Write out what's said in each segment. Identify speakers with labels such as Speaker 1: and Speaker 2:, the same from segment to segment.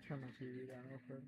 Speaker 1: Turn my TV down real quick.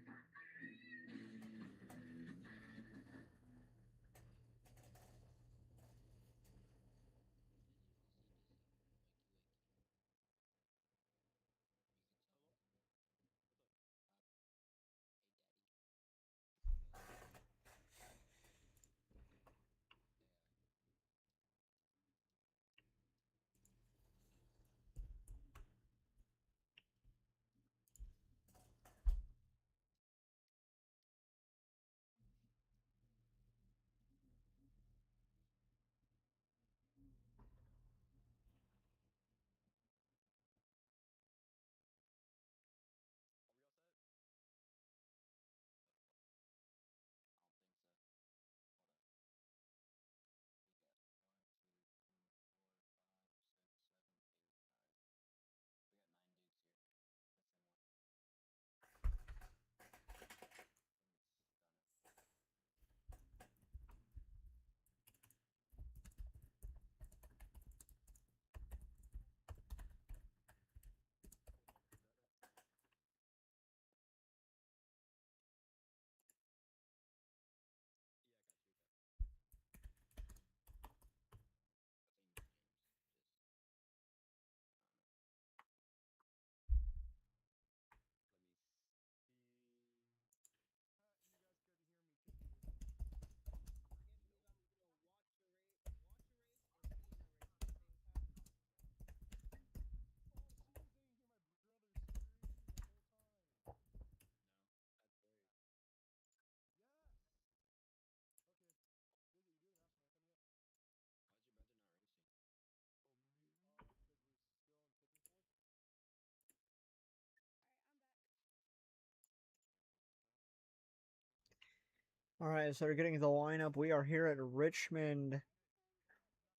Speaker 1: All right, so we're getting the lineup. We are here at Richmond,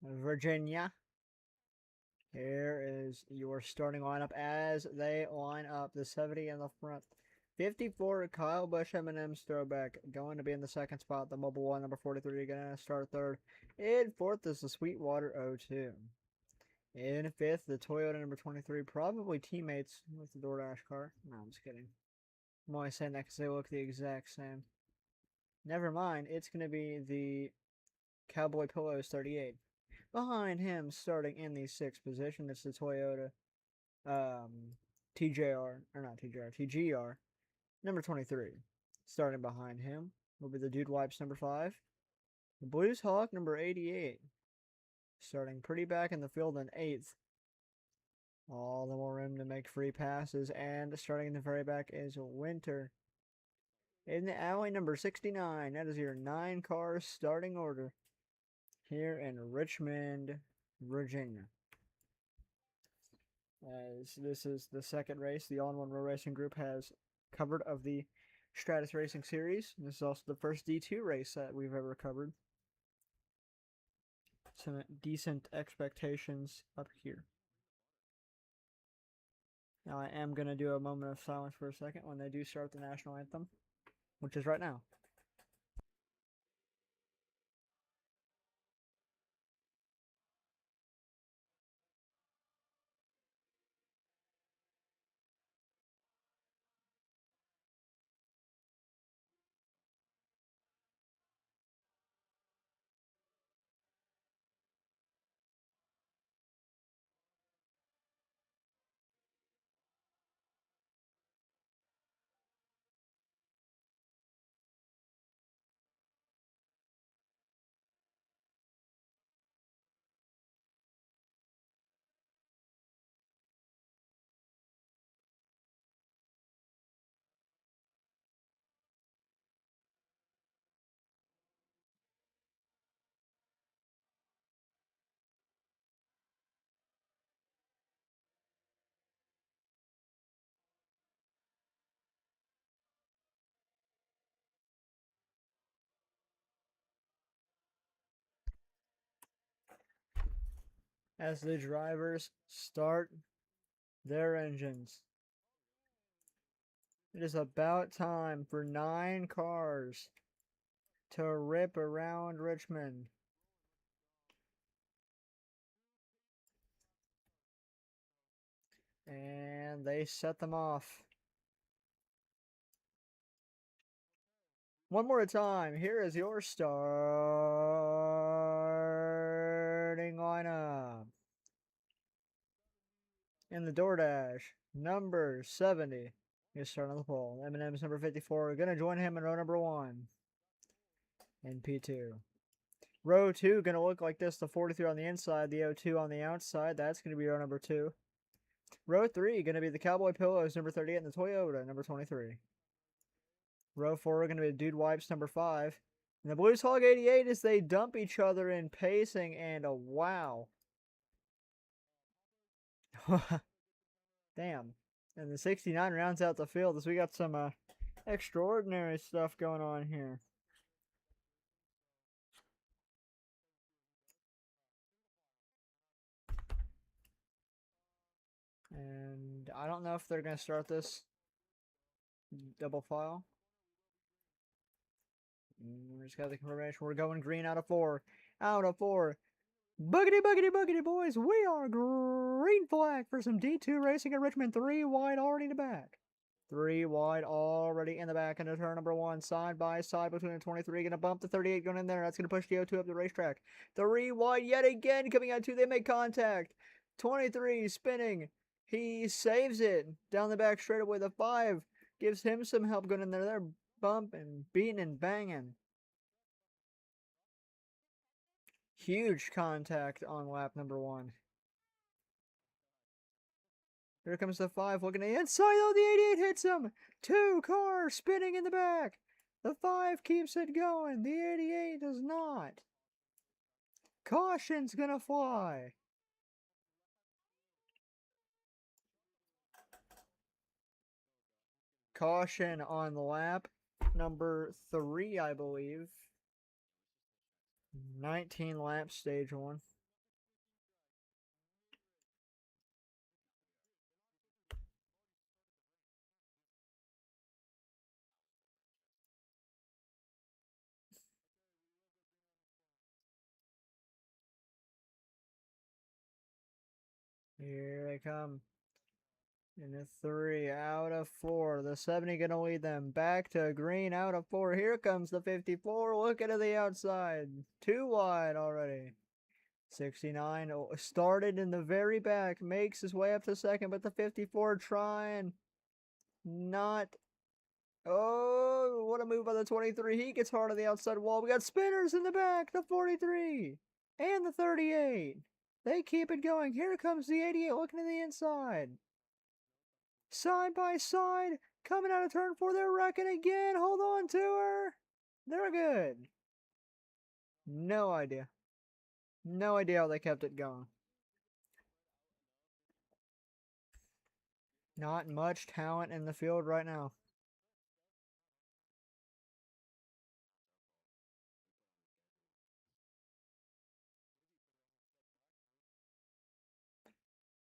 Speaker 1: Virginia. Here is your starting lineup as they line up. The 70 in the front. 54, Kyle Busch M&M's throwback, going to be in the second spot. The Mobile One, number 43, going to start third. In fourth is the Sweetwater 02. In fifth, the Toyota number 23, probably teammates with the DoorDash car. No, I'm just kidding. I'm only saying that because they look the exact same. Never mind, it's going to be the Cowboy Pillows 38. Behind him, starting in the sixth position, it's the Toyota TJR, or not TJR, TGR, number 23. Starting behind him will be the Dude Wipes number 5. The Blues Hawk number 88. Starting pretty back in the field in 8th. All the more room to make free passes. And starting in the very back is Winter. In the alley number 69. That is your 9 car starting order here in Richmond, Virginia. As this is the second race the All-in-One Row Racing Group has covered of the Stratus Racing Series. This is also the first D2 race that we've ever covered. Some decent expectations up here. Now I am going to do a moment of silence for a second when they do start the national anthem, which is right now. As the drivers start their engines. It is about time for 9 cars to rip around Richmond. And they set them off. One more time. Here is your starting lineup. In the DoorDash, number 70. He's starting on the pole. Eminem's number 54. We're going to join him in row number 1. In P2. Row 2 going to look like this. The 43 on the inside, the 02 on the outside. That's going to be row number 2. Row 3 going to be the Cowboy Pillows, number 38, and the Toyota, number 23. Row 4 going to be the Dude Wipes, number 5. And the Blues Hog 88 as they dump each other in pacing, and a wow. Damn. And the 69 rounds out the field as we got some extraordinary stuff going on here. And I don't know if they're going to start this double file. We just got the confirmation. We're going green out of 4. Out of 4. Boogity, boogity, boogity, boys. We are green flag for some D2 racing at Richmond. 3 wide already in the back. 3 wide already in the back into turn number 1. Side by side between the 23. Going to bump the 38 going in there. That's going to push the 02 up the racetrack. 3 wide yet again coming out 2. They make contact. 23 spinning. He saves it down the back straightaway. The 5 gives him some help going in there. They're bumping, beating, and banging. Huge contact on lap number 1. Here comes the 5 looking at the inside. Oh, the 88 hits him. 2 cars spinning in the back. The 5 keeps it going. The 88 does not. Caution's gonna fly. Caution on lap number 3, I believe. 19 laps, stage 1. Here they come. In a 3 out of 4. The 70 going to lead them back to green out of 4. Here comes the 54. Looking to the outside. 2 wide already. 69 started in the very back. Makes his way up to second. But the 54 trying not. Oh, what a move by the 23. He gets hard on the outside wall. We got spinners in the back. The 43. And the 38. They keep it going. Here comes the 88 looking to the inside. Side by side, coming out of turn 4, they're wrecking again. Hold on to her. They're good. No idea. No idea how they kept it going. Not much talent in the field right now.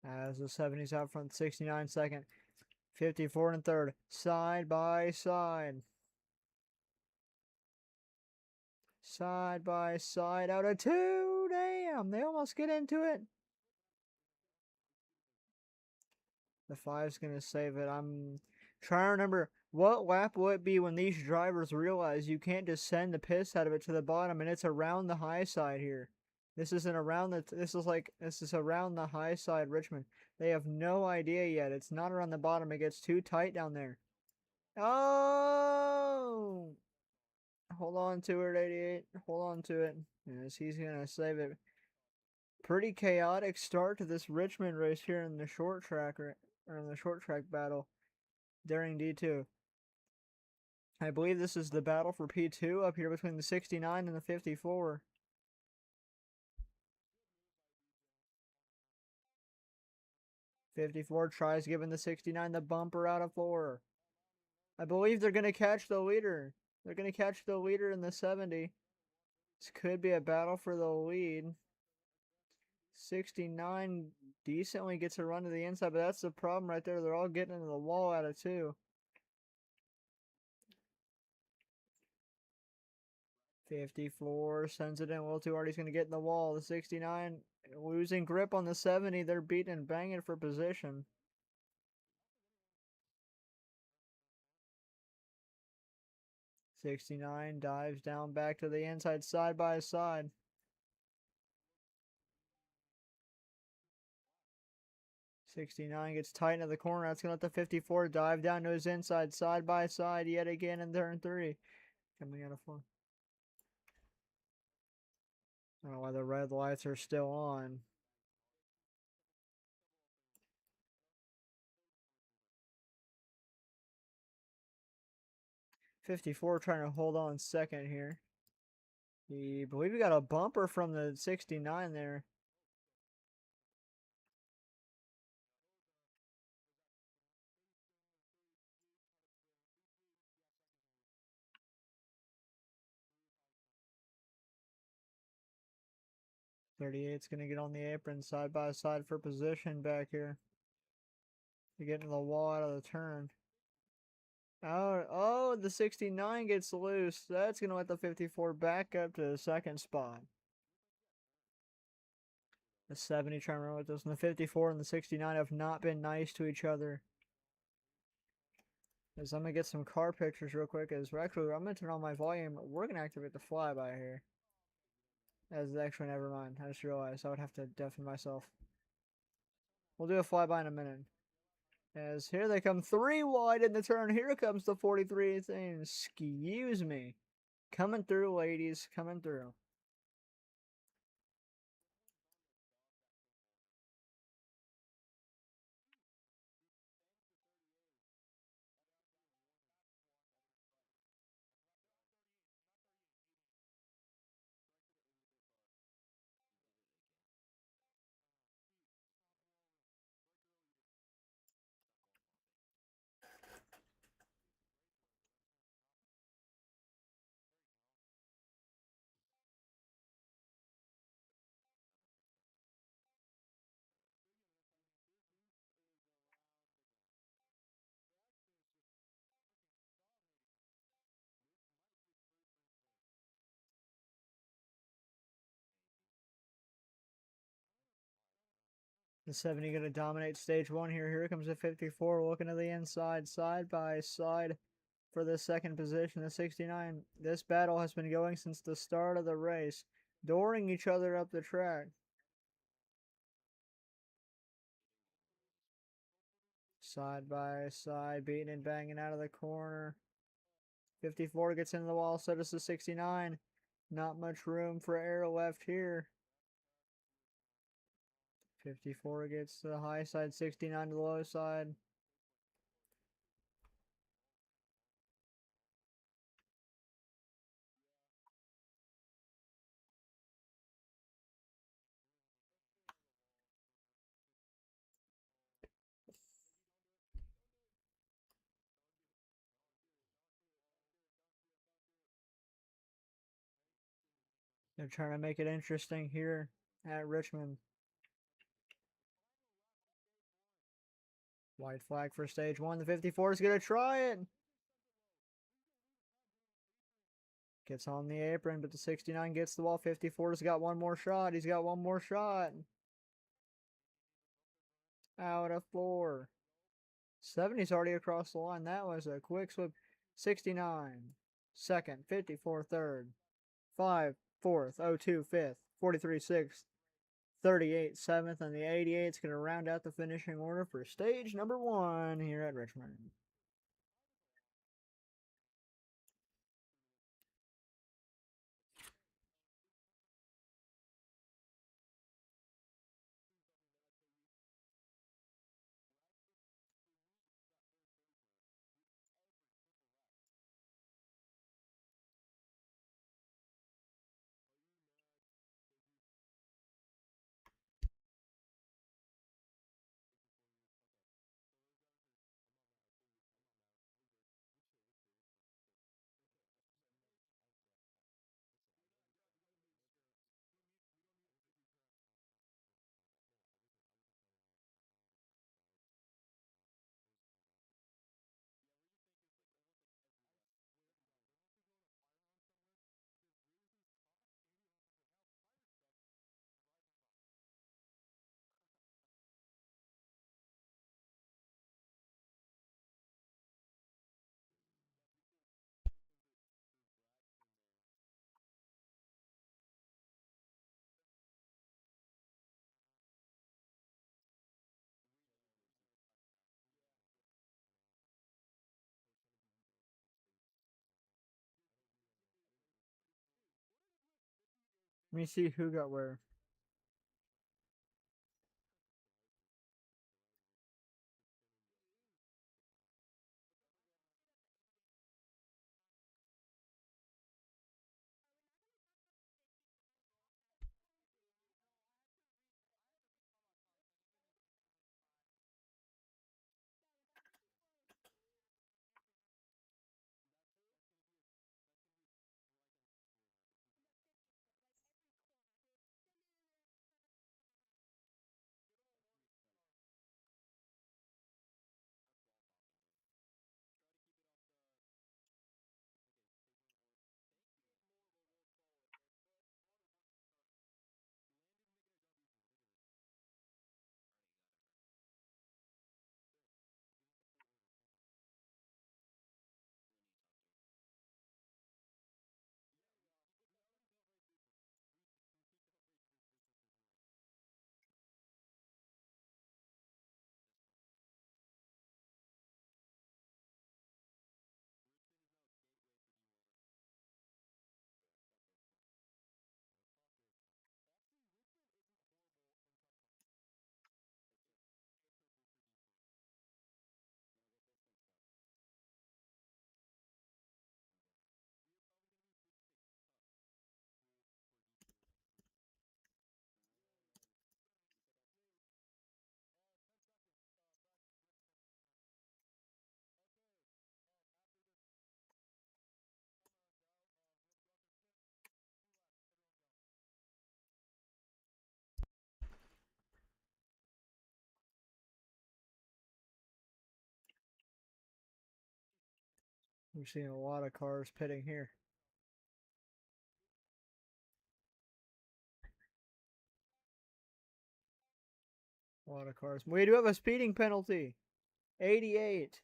Speaker 1: As the 70s out front, 69 second. 54 and third. Side by side. Side by side out of 2. Damn, they almost get into it. The 5's going to save it. I'm trying to remember what lap will it be when these drivers realize you can't just send the piss out of it to the bottom and it's around the high side here. This isn't around the, this is around the high side Richmond. They have no idea yet. It's not around the bottom. It gets too tight down there. Oh! Hold on to it, 88. Hold on to it. Yes, he's going to save it. Pretty chaotic start to this Richmond race here in the short track, or in the short track battle during D2. I believe this is the battle for P2 up here between the 69 and the 54. '54 tries giving the 69 the bumper out of 4. I believe they're going to catch the leader. They're going to catch the leader in the 70. This could be a battle for the lead. 69 decently gets a run to the inside, but that's the problem right there. They're all getting into the wall out of 2. 54 sends it in a little too hard. He's going to get in the wall. The 69 losing grip on the 70. They're beating and banging for position. 69 dives down back to the inside side by side. 69 gets tight into the corner. That's going to let the 54 dive down to his inside side by side yet again in turn 3. Coming out of 4. I don't know why the red lights are still on. '54 trying to hold on second here. I believe we got a bumper from the 69 there. '38's going to get on the apron side by side for position back here. They're getting the wall out of the turn. Oh, the 69 gets loose. That's going to let the 54 back up to the second spot. The 70 trying to run with this, and the 54 and the 69 have not been nice to each other. As I'm going to get some car pictures real quick. I'm going to turn on my volume. We're going to activate the flyby here. Actually, never mind. I just realized I would have to deafen myself. We'll do a flyby in a minute. As here they come 3 wide in the turn. Here comes the 43 thing. Excuse me. Coming through, ladies. Coming through. The 70 going to dominate stage 1 here. Here comes the 54 looking to the inside, side by side for the second position. The 69. This battle has been going since the start of the race, dooring each other up the track. Side by side, beating and banging out of the corner. 54 gets into the wall, so does the 69. Not much room for air left here. 54 gets to the high side, 69 to the low side. They're trying to make it interesting here at Richmond. White flag for stage 1. The 54 is going to try it. Gets on the apron, but the 69 gets the wall. 54's got one more shot. He's got one more shot. Out of 4. 70's already across the line. That was a quick swip. 69. Second. 54 third. 5 fourth. 02 fifth. 43 sixth. 38 7th. And the 88's going to round out the finishing order for stage number 1 here at Richmond. Let me see who got where. We're seeing a lot of cars pitting here. A lot of cars. We do have a speeding penalty. 88.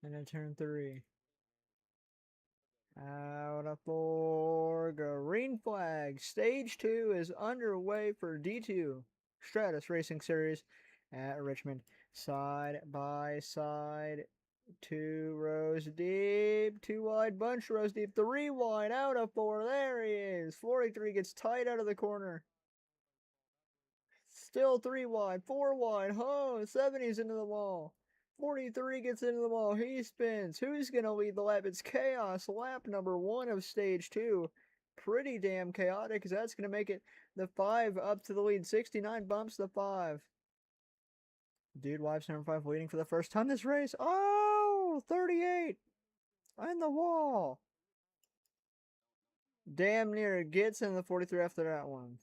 Speaker 1: And then turn 3. Out of 4. Green flag. Stage 2 is underway for D2 Stratus Racing Series at Richmond. Side by side. 2 rows deep. 2 wide. Bunch rows deep. 3 wide. Out of 4. There he is. 43 gets tight out of the corner. Still 3 wide. 4 wide. Oh, 70's into the wall. 43 gets into the wall. He spins. Who's going to lead the lap? It's Chaos. Lap number 1 of stage 2. Pretty damn chaotic because that's going to make it the 5 up to the lead. 69 bumps the 5. Dude wipes number 5 leading for the first time this race. Oh, 38 in the wall. Damn near gets in the 43 after that one.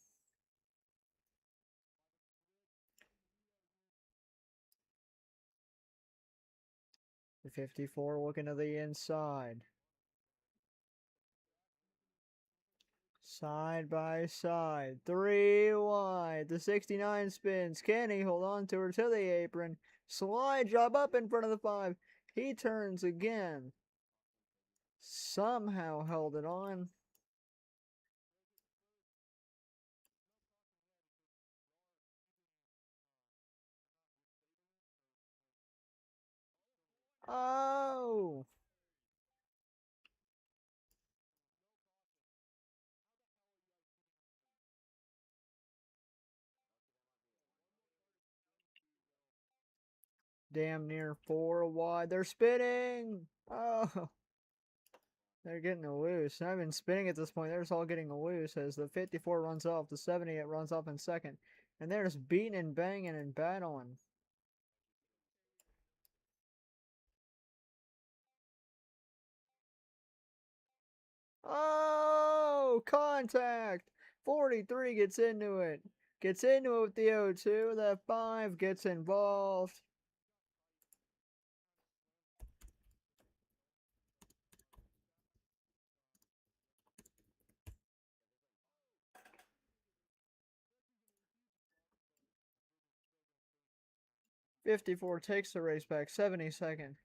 Speaker 1: The 54 looking to the inside. Side by side. 3 wide. The 69 spins. Can he hold on to her to the apron? Slide job up in front of the 5. He turns again. Somehow held it on. Oh! Damn near 4 wide. They're spinning! Oh! They're getting loose. I've been spinning at this point. They're just all getting loose as the 54 runs off. The 70 it runs off in second. And they're just beating and banging and battling. Oh, contact! 43 gets into it. Gets into it with the O2. The 5 gets involved. 54 takes the race back. 72nd.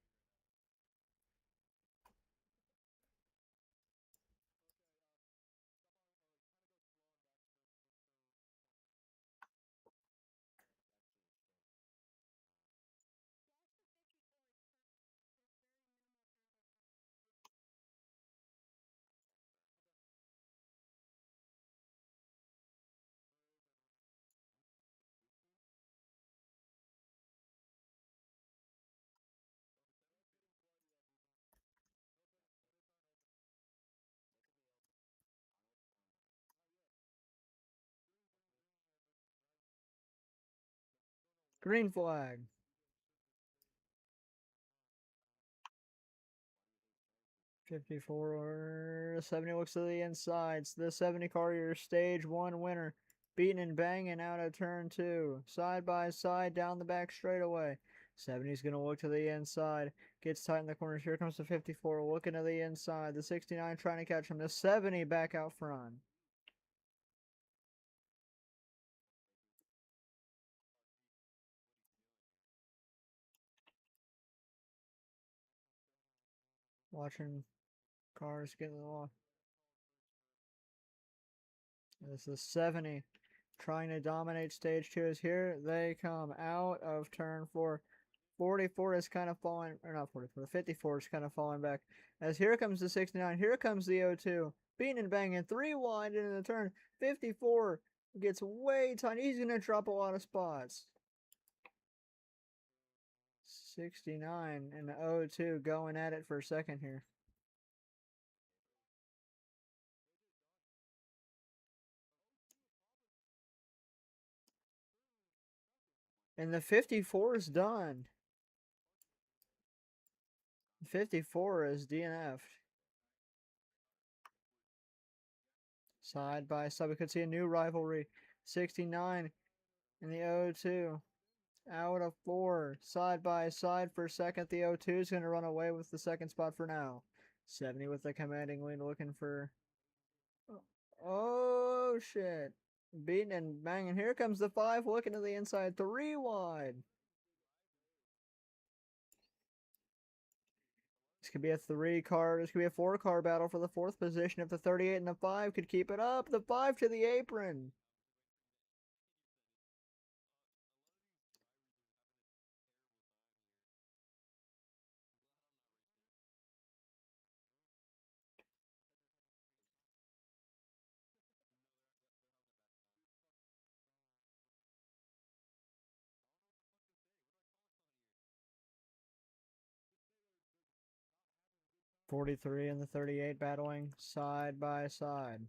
Speaker 1: Green flag. 54, 70 looks to the insides. The 70 car, your stage one winner. Beating and banging out of turn two. Side by side down the back straightaway. 70's going to look to the inside. Gets tight in the corners. Here comes the 54 looking to the inside. The 69 trying to catch him. The 70 back out front. Watching cars getting lost. This is 70 trying to dominate stage two. As here they come out of turn four. 44 is kind of falling, or not 44, the 54 is kind of falling back. As here comes the 69, here comes the 02. Beating and banging, 3 wide into the turn. 54 gets way tight. He's going to drop a lot of spots. 69 and the 02 going at it for a second here. And the 54 is done. 54 is DNF'd. Side by side, we could see a new rivalry. 69 and the 02. Out of 4. Side by side for second. The 02 is going to run away with the second spot for now. 70 with the commanding lead looking for... Oh, shit. Beating and banging. Here comes the 5 looking to the inside. 3 wide. This could be a 3-car. This could be a 4-car battle for the 4th position if the 38 and the 5 could keep it up. The 5 to the apron. .43 and the 38 battling side by side.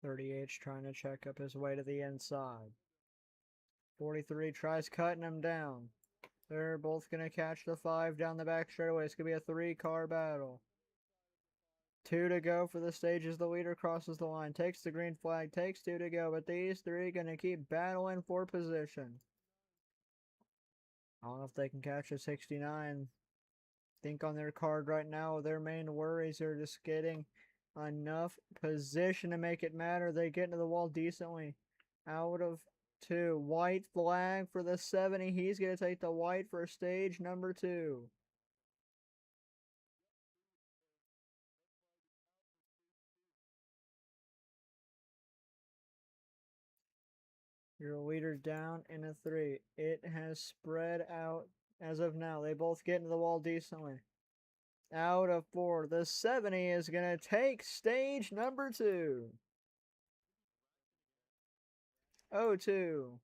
Speaker 1: .38's trying to check up his way to the inside. 43 tries cutting him down. They're both going to catch the 5 down the back straightaway. It's going to be a 3-car battle. 2 to go for the stage as the leader crosses the line. Takes the green flag. Takes 2 to go. But these 3 going to keep battling for position. I don't know if they can catch a 69. Think on their card right now, their main worries are just getting enough position to make it matter. They get into the wall decently. Out of 2. White flag for the 70. He's going to take the white for stage number 2. Your leader down in a 3. It has spread out as of now. They both get into the wall decently. Out of 4. The 70 is going to take stage number 2. 02.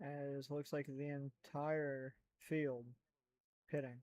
Speaker 1: as looks like the entire field pitting.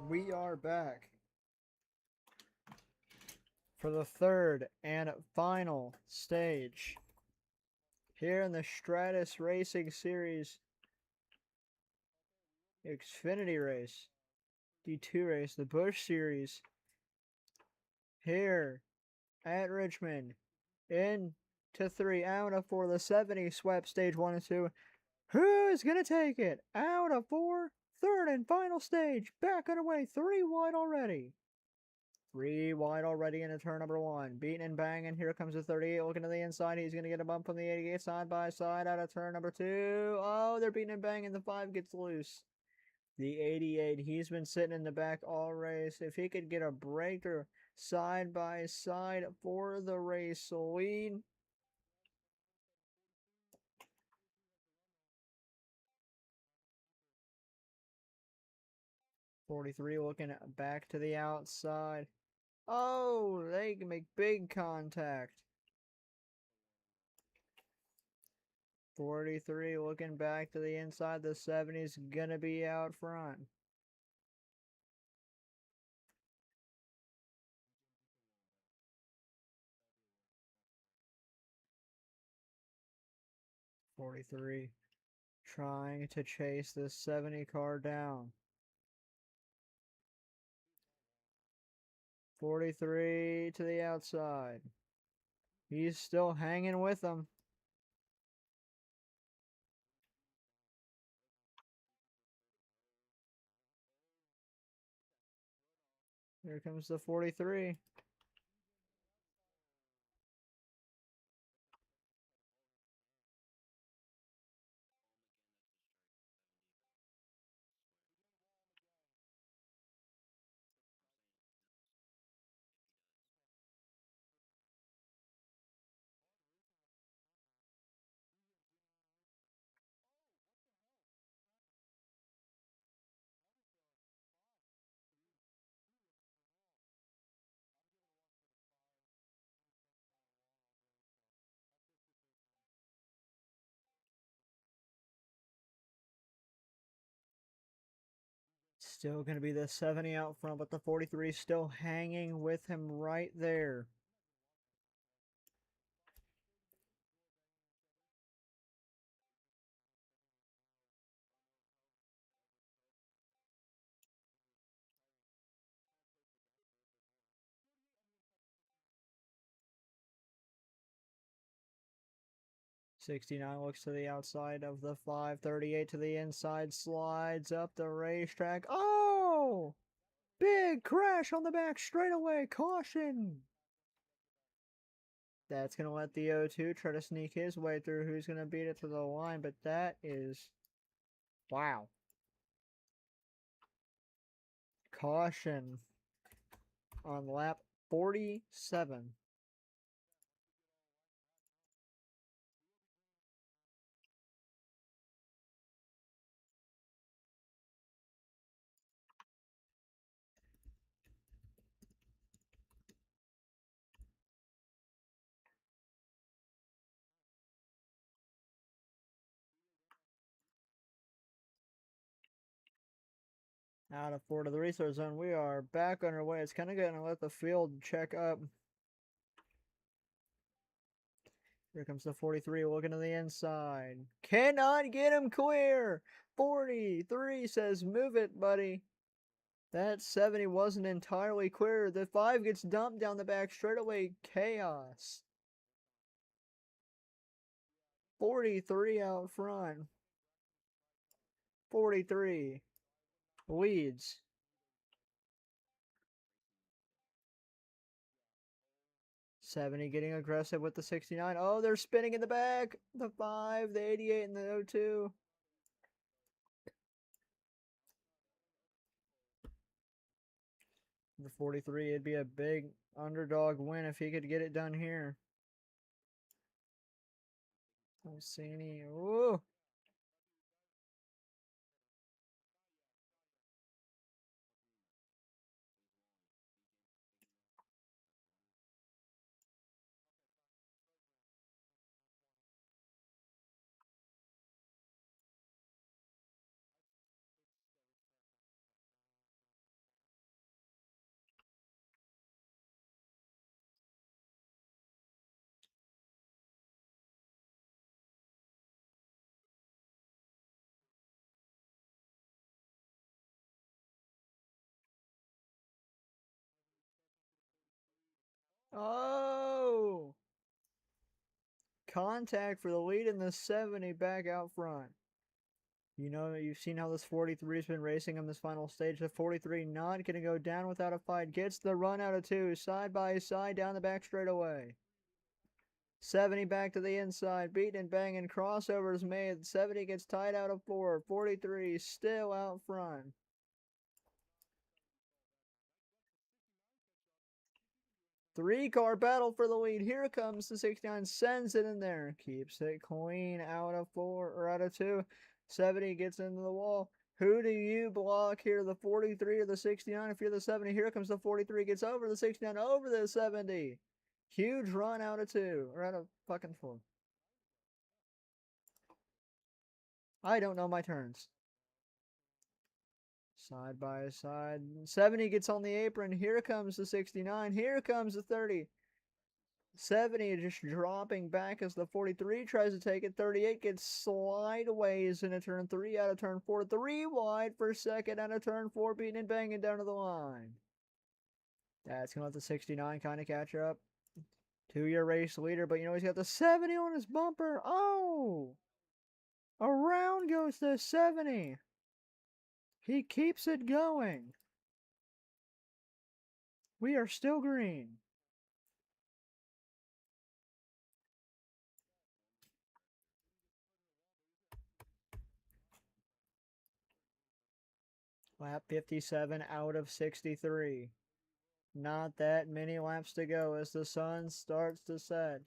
Speaker 1: We are back for the third and final stage here in the Stratus Racing Series Xfinity race, D2 race, the Busch Series here at Richmond into 3 out of 4. The 70 swept stage 1 and 2. Who's going to take it? Out of 4, third and final stage. Back underway, 3 wide already. 3 wide already into turn number 1. Beating and banging. Here comes the 38 looking to the inside. He's going to get a bump from the 88 side by side out of turn number 2. Oh, they're beating and banging. The 5 gets loose. The 88, he's been sitting in the back all race. If he could get a breaker side by side for the race lead. 43 looking back to the outside. Oh, they can make big contact. 43 looking back to the inside. The 70's gonna be out front. .43 trying to chase this 70 car down. 43 to the outside. He's still hanging with them. Here comes the 43. Still going to be the 70 out front, but the 43 still hanging with him right there. 69 looks to the outside of the 5. 38 to the inside. Slides up the racetrack. Oh! Big crash on the back straightaway. Caution! That's going to let the 0-2 try to sneak his way through. Who's going to beat it to the line? But that is... Wow. Caution on lap 47. Out of 4 to the resource zone. We are back underway. It's kind of going to let the field check up. Here comes the 43 looking to the inside. Cannot get him clear. 43 says, move it, buddy. That 70 wasn't entirely clear. The 5 gets dumped down the back straightaway. Chaos. 43 out front. 43 leads. '70 getting aggressive with the 69. Oh, they're spinning in the back. The 5, the 88, and the 0-2. The 43, it'd be a big underdog win if he could get it done here. Orsini, ooh. Oh! Contact for the lead in the 70 back out front. You know, you've seen how this 43 has been racing on this final stage. The 43 not going to go down without a fight. Gets the run out of 2. Side by side down the back straightaway. 70 back to the inside. Beating and banging. Crossovers made. 70 gets tied out of 4. 43 still out front. Three-car battle for the lead. Here comes the 69. Sends it in there. Keeps it clean out of 4 or out of 2. 70 gets into the wall. Who do you block here? The 43 or the 69? If you're the 70, here comes the 43. Gets over the 69, over the 70. Huge run out of 2. Or out of fucking 4. I don't know my turns. Side by side. 70 gets on the apron. Here comes the 69. Here comes the 30. 70 just dropping back as the 43 tries to take it. 38 gets slideways into turn 3 out of turn 4. 3 wide for second out of turn 4. Beating and banging down to the line. That's going to let the 69 kind of catch up. 2-year race leader, but you know he's got the 70 on his bumper. Oh! Around goes the 70. He keeps it going. We are still green. Lap 57 out of 63. Not that many laps to go as the sun starts to set.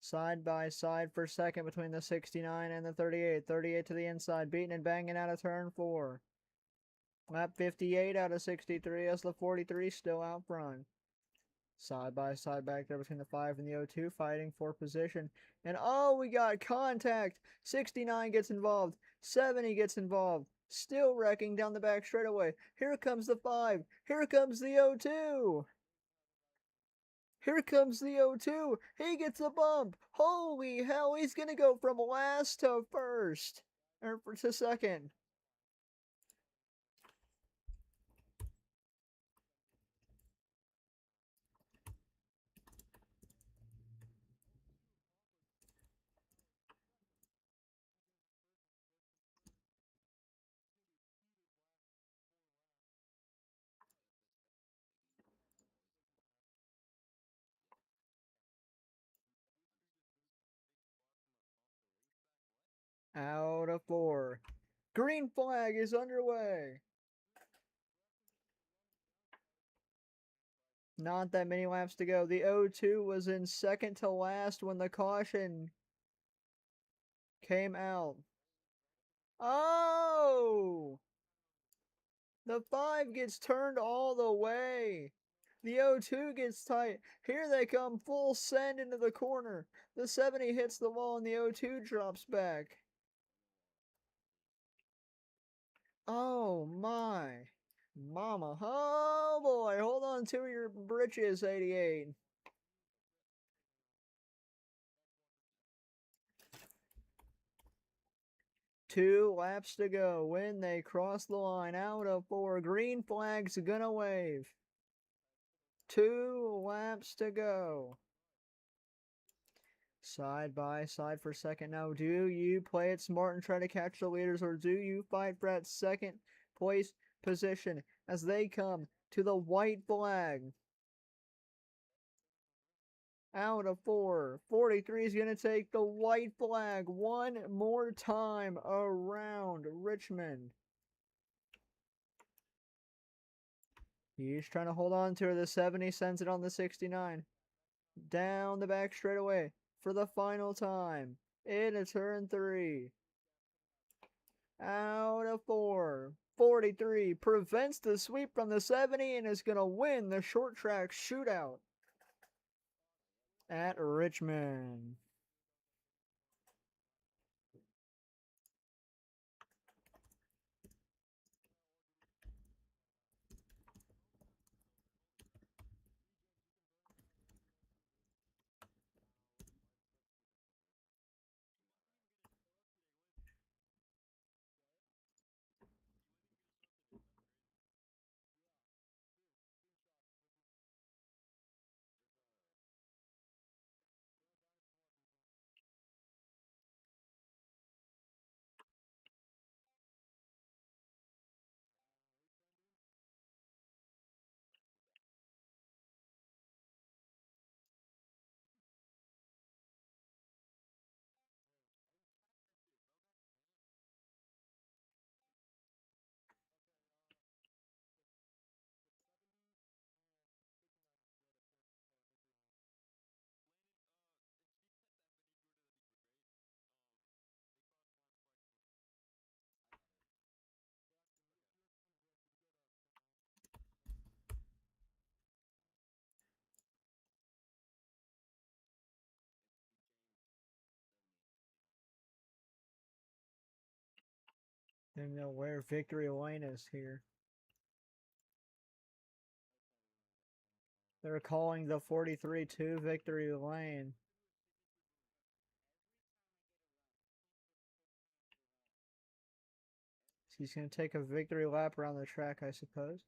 Speaker 1: Side by side for second between the 69 and the 38. 38 to the inside, beating and banging out of turn 4. Lap 58 out of 63 as the 43 still out front. Side by side back there between the 5 and the 0-2, fighting for position. And oh, we got contact. 69 gets involved. 70 gets involved. Still wrecking down the back straightaway. Here comes the 5. Here comes the 0-2. Here comes the 0-2. He gets a bump. Holy hell, he's going to go from last to first. Or to second. Out of 4. Green flag is underway. Not that many laps to go. The 0-2 was in second to last when the caution came out. Oh! The 5 gets turned all the way. The 0-2 gets tight. Here they come, full send into the corner. The 70 hits the wall and the 0-2 drops back. Oh my. Mama. Oh boy, hold on to your britches, 88. Two laps to go when they cross the line. Out of 4. Green flag's gonna wave. 2 laps to go. Side by side for second now. Do you play it smart and try to catch the leaders, or do you fight for that second place position as they come to the white flag? Out of 4. 43 is going to take the white flag one more time around Richmond. He's trying to hold on to her. The 70 sends it on the 69. Down the back straightaway for the final time. In turn 3. Out of 4. 43 prevents the sweep from the 70 and is going to win the short track shootout at Richmond. They know where victory lane is here. They're calling the 43-2 victory lane. He's going to take a victory lap around the track, I suppose.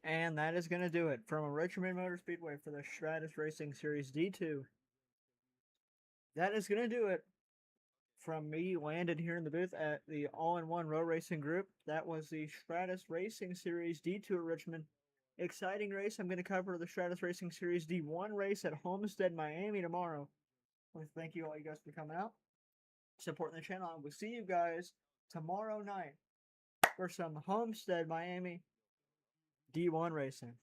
Speaker 1: And that is going to do it from Richmond Motor Speedway for the Stratus Racing Series D2. That is going to do it from me, Landon, here in the booth at the All-in-One Road Racing Group. That was the Stratus Racing Series D2 at Richmond. Exciting race. I'm going to cover the Stratus Racing Series D1 race at Homestead, Miami tomorrow. Well, thank you all you guys for coming out, supporting the channel. And we'll see you guys tomorrow night for some Homestead, Miami D1 racing.